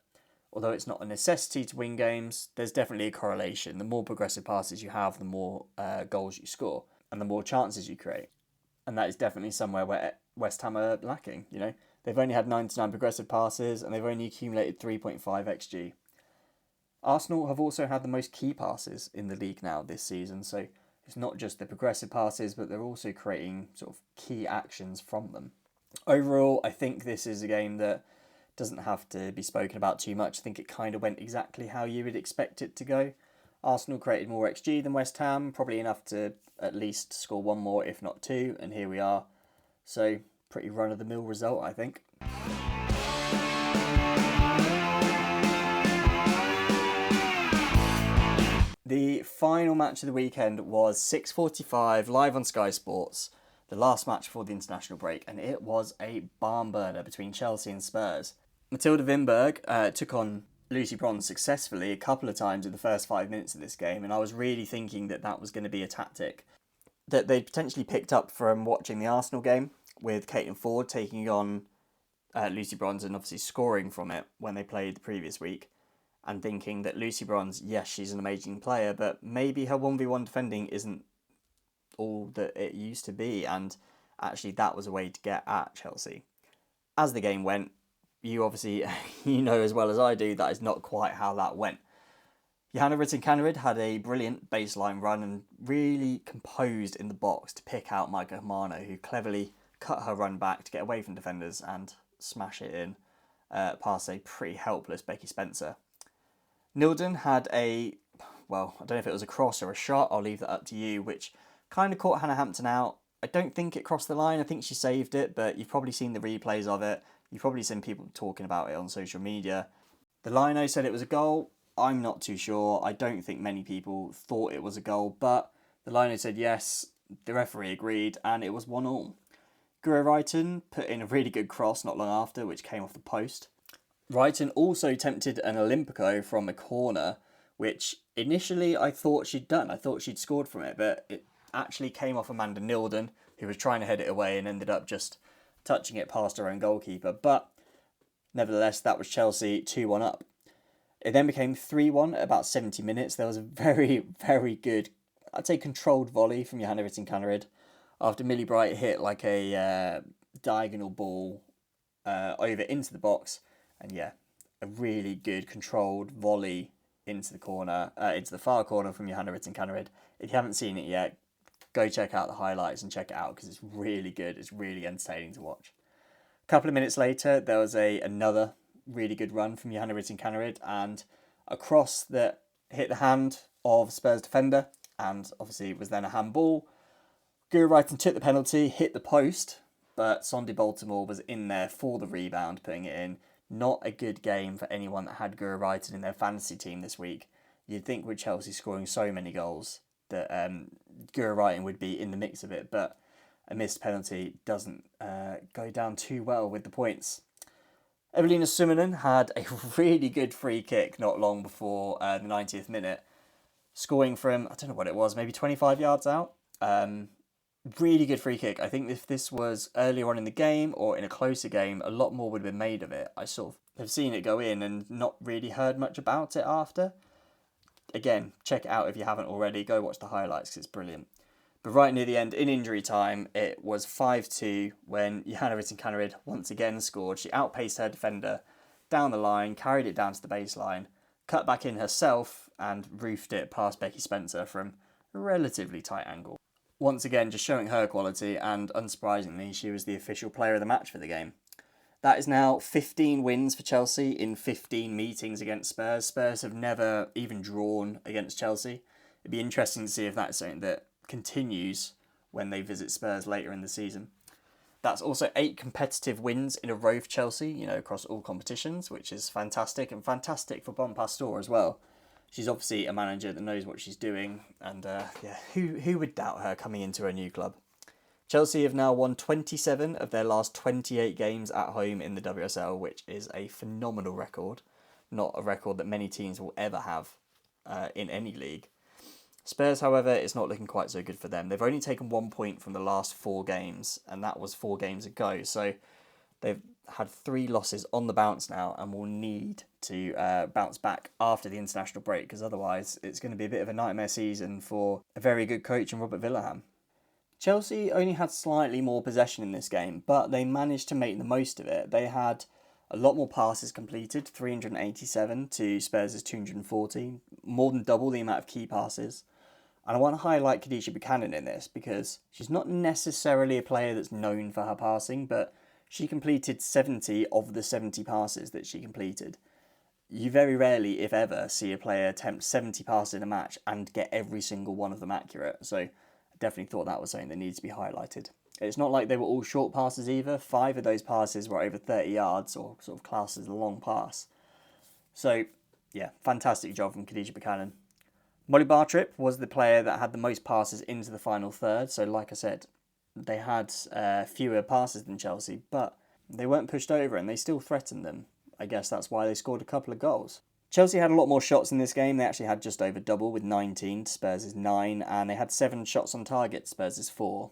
although it's not a necessity to win games, there's definitely a correlation. The more progressive passes you have, the more goals you score and the more chances you create. And that is definitely somewhere where West Ham are lacking. You know, they've only had 99 progressive passes and they've only accumulated 3.5 XG. Arsenal have also had the most key passes in the league now this season, so it's not just the progressive passes, but they're also creating sort of key actions from them. Overall, I think this is a game that doesn't have to be spoken about too much. I think it kind of went exactly how you would expect it to go. Arsenal created more XG than West Ham, probably enough to at least score one more, if not two, and here we are. So, pretty run-of-the-mill result, I think. The final match of the weekend was 6:45 live on Sky Sports, the last match before the international break, and it was a barn burner between Chelsea and Spurs. Matilda Vinberg took on Lucy Bronze successfully a couple of times in the first 5 minutes of this game, and I was really thinking that that was going to be a tactic that they'd potentially picked up from watching the Arsenal game with Caitlin Ford taking on Lucy Bronze and obviously scoring from it when they played the previous week, and thinking that Lucy Bronze, yes, she's an amazing player, but maybe her 1v1 defending isn't all that it used to be, and actually that was a way to get at Chelsea. As the game went, you obviously, you know as well as I do, that is not quite how that went. Johanna Rytting-Kaneryd had a brilliant baseline run and really composed in the box to pick out Micah Hamano, who cleverly cut her run back to get away from defenders and smash it in past a pretty helpless Becky Spencer. Nilden had I don't know if it was a cross or a shot, I'll leave that up to you, which kind of caught Hannah Hampton out. I don't think it crossed the line, I think she saved it, but you've probably seen the replays of it. You've probably seen people talking about it on social media. The lino said it was a goal. I'm not too sure. I don't think many people thought it was a goal, but the lino said yes, the referee agreed, and it was 1-1. Guro Reiten put in a really good cross not long after, which came off the post. Reiten also attempted an Olympico from a corner, which initially I thought she'd done. I thought she'd scored from it, but it actually came off Amanda Nilden, who was trying to head it away and ended up just touching it past her own goalkeeper. But nevertheless, that was Chelsea 2-1 up. It then became 3-1 at about 70 minutes. There was a very, very good, I'd say, controlled volley from Johanna Rytting-Kaneryd after Millie Bright hit like a diagonal ball over into the box. And yeah, a really good controlled volley into the corner, into the far corner from Johanna Rytting-Kaneryd. If you haven't seen it yet, go check out the highlights and check it out because it's really good. It's really entertaining to watch. A couple of minutes later, there was another really good run from Johanna Rytting-Kaneryd and a cross that hit the hand of Spurs defender and obviously was then a handball. Guro Reiten took the penalty, hit the post, but Sondi Baltimore was in there for the rebound, putting it in. Not a good game for anyone that had Guro Reiten in their fantasy team this week. You'd think with Chelsea scoring so many goals that Guro Reiten would be in the mix of it, but a missed penalty doesn't go down too well with the points. Evelina Summanen had a really good free kick not long before the 90th minute, scoring from, I don't know what it was, maybe 25 yards out. Really good free kick. I think if this was earlier on in the game or in a closer game, a lot more would have been made of it. I sort of have seen it go in and not really heard much about it after. Again, check it out if you haven't already. Go watch the highlights because it's brilliant. But right near the end, in injury time, it was 5-2 when Johanna Rytting-Kaneryd once again scored. She outpaced her defender down the line, carried it down to the baseline, cut back in herself, and roofed it past Becky Spencer from a relatively tight angle. Once again, just showing her quality, and unsurprisingly, she was the official player of the match for the game. That is now 15 wins for Chelsea in 15 meetings against Spurs. Spurs have never even drawn against Chelsea. It'd be interesting to see if that's something that continues when they visit Spurs later in the season. That's also 8 competitive wins in a row for Chelsea, across all competitions, which is fantastic, and fantastic for Bon Pastor as well. She's obviously a manager that knows what she's doing, and who would doubt her coming into her new club? Chelsea have now won 27 of their last 28 games at home in the WSL, which is a phenomenal record. Not a record that many teams will ever have in any league. Spurs, however, it's not looking quite so good for them. They've only taken 1 point from the last 4 games, and that was 4 games ago. So they've had 3 losses on the bounce now and will need to bounce back after the international break, because otherwise it's going to be a bit of a nightmare season for a very good coach in Robert Villahamn. Chelsea only had slightly more possession in this game, but they managed to make the most of it. They had a lot more passes completed, 387 to Spurs' 240, more than double the amount of key passes. And I want to highlight Khadija Buchanan in this because she's not necessarily a player that's known for her passing, but she completed 70 of the 70 passes that she completed. You very rarely, if ever, see a player attempt 70 passes in a match and get every single one of them accurate. So I definitely thought that was something that needs to be highlighted. It's not like they were all short passes either. 5 of those passes were over 30 yards, or sort of classed as a long pass. So, yeah, fantastic job from Khadija Buchanan. Molly Bartrip was the player that had the most passes into the final third. So, like I said, they had fewer passes than Chelsea, but they weren't pushed over and they still threatened them. I guess that's why they scored a couple of goals. Chelsea had a lot more shots in this game. They actually had just over double with 19 to Spurs' 9, and they had 7 shots on target to Spurs' 4.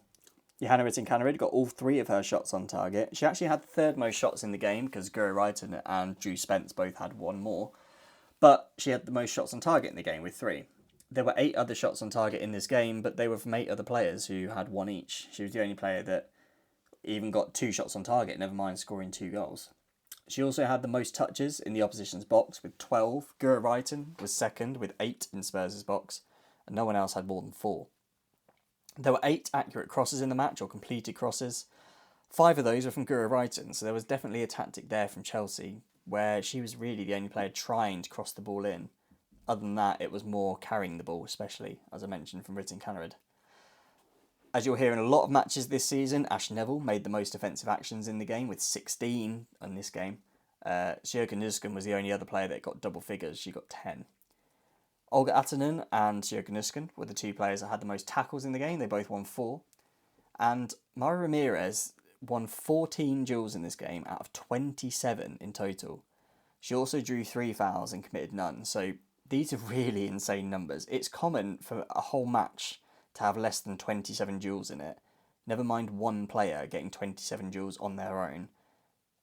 Johanna Rytting-Kaneryd got all 3 of her shots on target. She actually had the third most shots in the game because Guro Reiten and Drew Spence both had 1 more. But she had the most shots on target in the game with 3. There were 8 other shots on target in this game, but they were from 8 other players who had 1 each. She was the only player that even got 2 shots on target, never mind scoring 2 goals. She also had the most touches in the opposition's box with 12. Guro Reiten was second with 8 in Spurs' box, and no one else had more than 4. There were 8 accurate crosses in the match, or completed crosses. 5 of those were from Guro Reiten, so there was definitely a tactic there from Chelsea, where she was really the only player trying to cross the ball in. Other than that, it was more carrying the ball, especially, as I mentioned, from Rytting-Kaneryd. As you'll hear in a lot of matches this season, Ash Neville made the most offensive actions in the game with 16 in this game. Sjurka Nusken was the only other player that got double figures. She got 10. Olga Atanen and Sjurka Nusken were the 2 players that had the most tackles in the game. They both won 4. And Mara Ramirez won 14 duels in this game out of 27 in total. She also drew 3 fouls and committed none. So these are really insane numbers. It's common for a whole match to have less than 27 duels in it. Never mind one player getting 27 duels on their own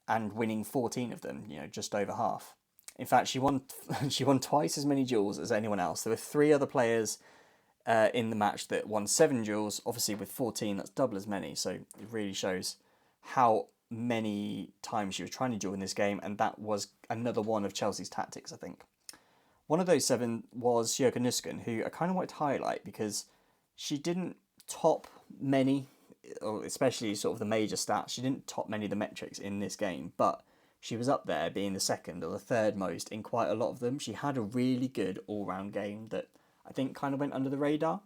and winning 14 of them, just over half. In fact, she won twice as many duels as anyone else. There were 3 other players in the match that won 7 duels. Obviously, with 14, that's double as many. So it really shows how many times she was trying to duel in this game, and that was another one of Chelsea's tactics, I think. One of those 7 was Sjurka Nusken, who I kind of want to highlight because she didn't top many, or especially sort of the major stats. She didn't top many of the metrics in this game, but she was up there being the second or the third most in quite a lot of them. She had a really good all-round game that I think kind of went under the radar.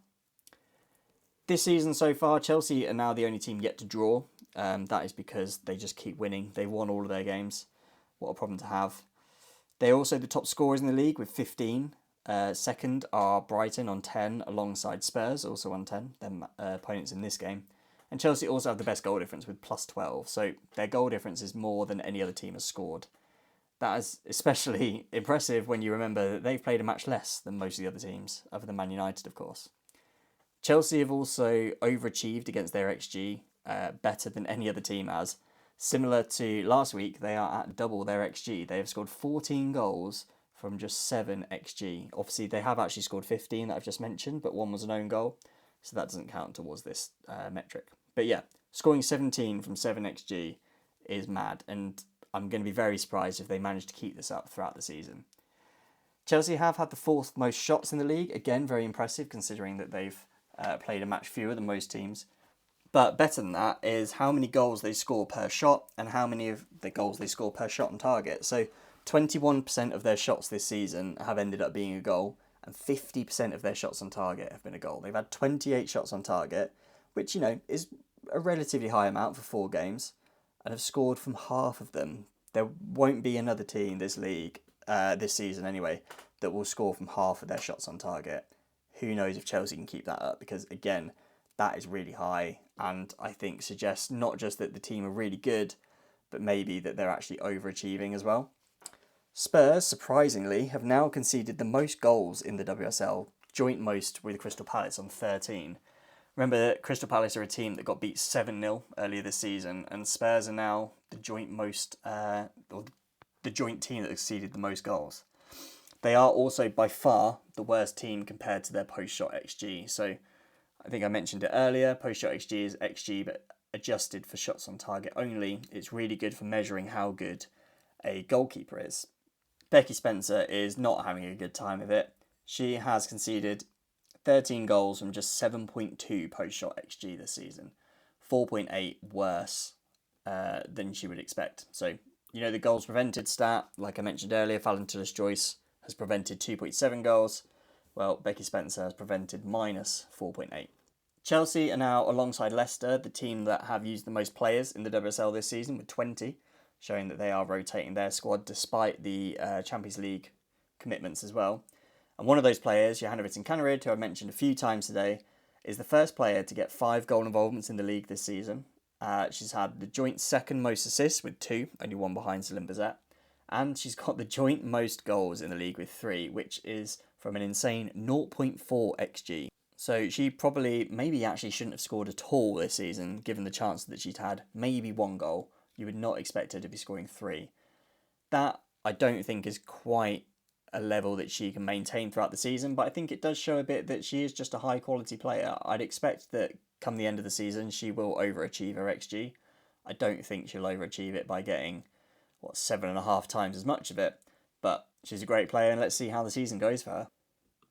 This season so far, Chelsea are now the only team yet to draw. That is because they just keep winning. They won all of their games. What a problem to have. They're also the top scorers in the league with 15. Second are Brighton on 10 alongside Spurs, also on 10, their opponents in this game. And Chelsea also have the best goal difference with plus 12, so their goal difference is more than any other team has scored. That is especially impressive when you remember that they've played a match less than most of the other teams, other than Man United, of course. Chelsea have also overachieved against their XG, better than any other team has. Similar to last week, they are at double their XG. They have scored 14 goals from just 7 XG. Obviously, they have actually scored 15 that I've just mentioned, but one was an own goal, so that doesn't count towards this metric. But yeah, scoring 17 from 7 XG is mad, and I'm going to be very surprised if they manage to keep this up throughout the season. Chelsea have had the 4th most shots in the league. Again, very impressive considering that they've played a match fewer than most teams. But better than that is how many goals they score per shot and how many of the goals they score per shot on target. So 21% of their shots this season have ended up being a goal, and 50% of their shots on target have been a goal. They've had 28 shots on target, which, is a relatively high amount for 4 games, and have scored from half of them. There won't be another team this league, this season anyway, that will score from half of their shots on target. Who knows if Chelsea can keep that up, because again, that is really high, and I think suggests not just that the team are really good, but maybe that they're actually overachieving as well. Spurs, surprisingly, have now conceded the most goals in the WSL, joint most with Crystal Palace on 13. Remember that Crystal Palace are a team that got beat 7-0 earlier this season, and Spurs are now the joint team that exceeded the most goals. They are also by far the worst team compared to their post-shot XG. So I think I mentioned it earlier, post-shot XG is XG but adjusted for shots on target only. It's really good for measuring how good a goalkeeper is. Becky Spencer is not having a good time of it. She has conceded 13 goals from just 7.2 post-shot XG this season. 4.8 worse than she would expect. So, the goals prevented stat, like I mentioned earlier, Fallon Tullis-Joyce has prevented 2.7 goals. Well, Becky Spencer has prevented minus 4.8. Chelsea are now alongside Leicester, the team that have used the most players in the WSL this season with 20, showing that they are rotating their squad despite the Champions League commitments as well. And one of those players, Johanna Rytting-Kaneryd, who I mentioned a few times today, is the first player to get 5 goal involvements in the league this season. She's had the joint second most assists with 2, only one behind Celine Bazet. And she's got the joint most goals in the league with 3, which is from an insane 0.4 XG. So she maybe actually shouldn't have scored at all this season, given the chance that she'd had maybe 1 goal. You would not expect her to be scoring 3. That, I don't think, is quite a level that she can maintain throughout the season, but I think it does show a bit that she is just a high quality player. I'd expect that come the end of the season, she will overachieve her XG. I don't think she'll overachieve it by getting 7.5 times as much of it, but she's a great player, and let's see how the season goes for her.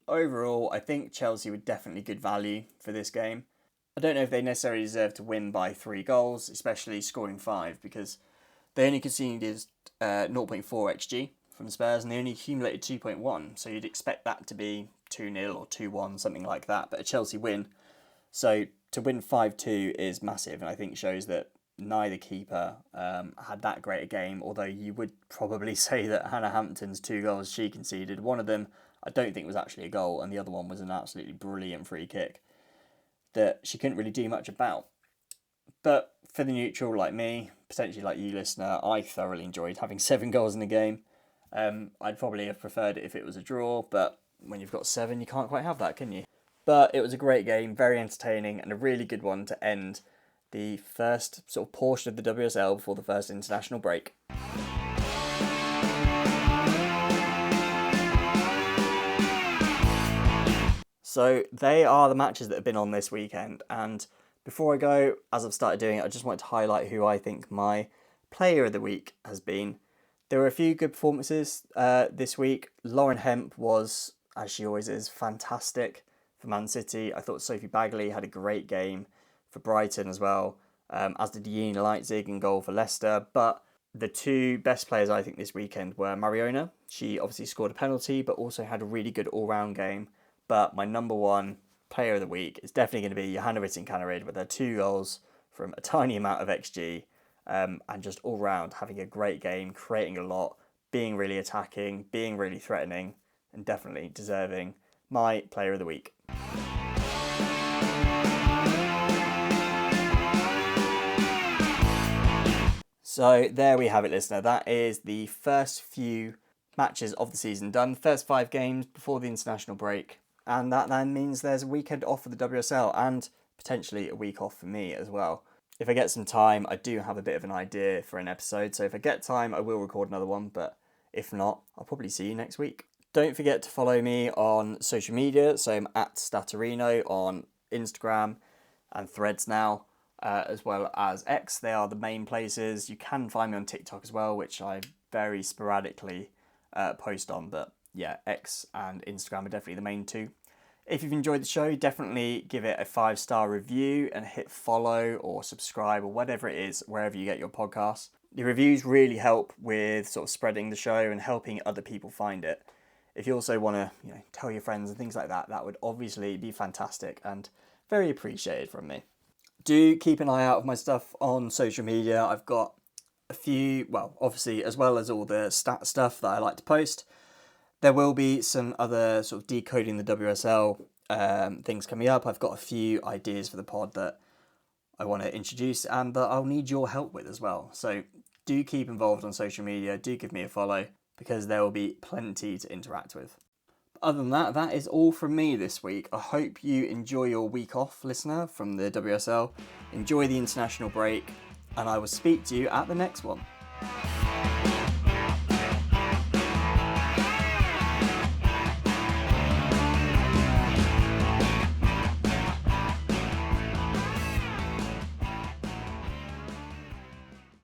Overall, I think Chelsea were definitely good value for this game. I don't know if they necessarily deserve to win by 3 goals, especially scoring 5, because they only conceded 0.4 XG from Spurs, and they only accumulated 2.1, so you'd expect that to be 2-0 or 2-1, something like that, but a Chelsea win. So to win 5-2 is massive, and I think shows that neither keeper had that great a game, although you would probably say that Hannah Hampton's 2 goals she conceded, one of them I don't think was actually a goal, and the other one was an absolutely brilliant free kick that she couldn't really do much about. But for the neutral like me, potentially like you listener, I thoroughly enjoyed having 7 goals in the game. I'd probably have preferred it if it was a draw, but when you've got 7 you can't quite have that, can you? But it was a great game, very entertaining, and a really good one to end the first sort of portion of the WSL before the first international break. So they are the matches that have been on this weekend, and before I go, as I've started doing it, I just want to highlight who I think my player of the week has been. There were a few good performances this week. Lauren Hemp was, as she always is, fantastic for Man City. I thought Sophie Bagley had a great game for Brighton as well, as did Yena Leitzig in goal for Leicester. But the 2 best players I think this weekend were Mariona. She obviously scored a penalty, but also had a really good all-round game. But my number 1 player of the week is definitely going to be Johanna Rytting-Kaneryd with her 2 goals from a tiny amount of XG, and just all round having a great game, creating a lot, being really attacking, being really threatening, and definitely deserving my player of the week. So there we have it, listener. That is the first few matches of the season done, first 5 games before the international break. And that then means there's a weekend off for the WSL and potentially a week off for me as well. If I get some time, I do have a bit of an idea for an episode. So if I get time, I will record another one. But If not, I'll probably see you next week. Don't forget to follow me on social media. So I'm at Stattorino on Instagram and Threads now, as well as X. They are the main places. You can find me on TikTok as well, which I very sporadically post on. But yeah, X and Instagram are definitely the main two. If you've enjoyed the show, definitely give it a 5-star review and hit follow or subscribe or whatever it is, wherever you get your podcasts. The reviews really help with sort of spreading the show and helping other people find it. If you also want to, tell your friends and things like that, that would obviously be fantastic and very appreciated from me. Do keep an eye out of my stuff on social media. I've got a few, well, obviously, as well as all the stat stuff that I like to post, there will be some other sort of decoding the WSL things coming up. I've got a few ideas for the pod that I want to introduce and that I'll need your help with as well. So do keep involved on social media. Do give me a follow because there will be plenty to interact with. Other than that, that is all from me this week. I hope you enjoy your week off, listener, from the WSL. Enjoy the international break, and I will speak to you at the next one.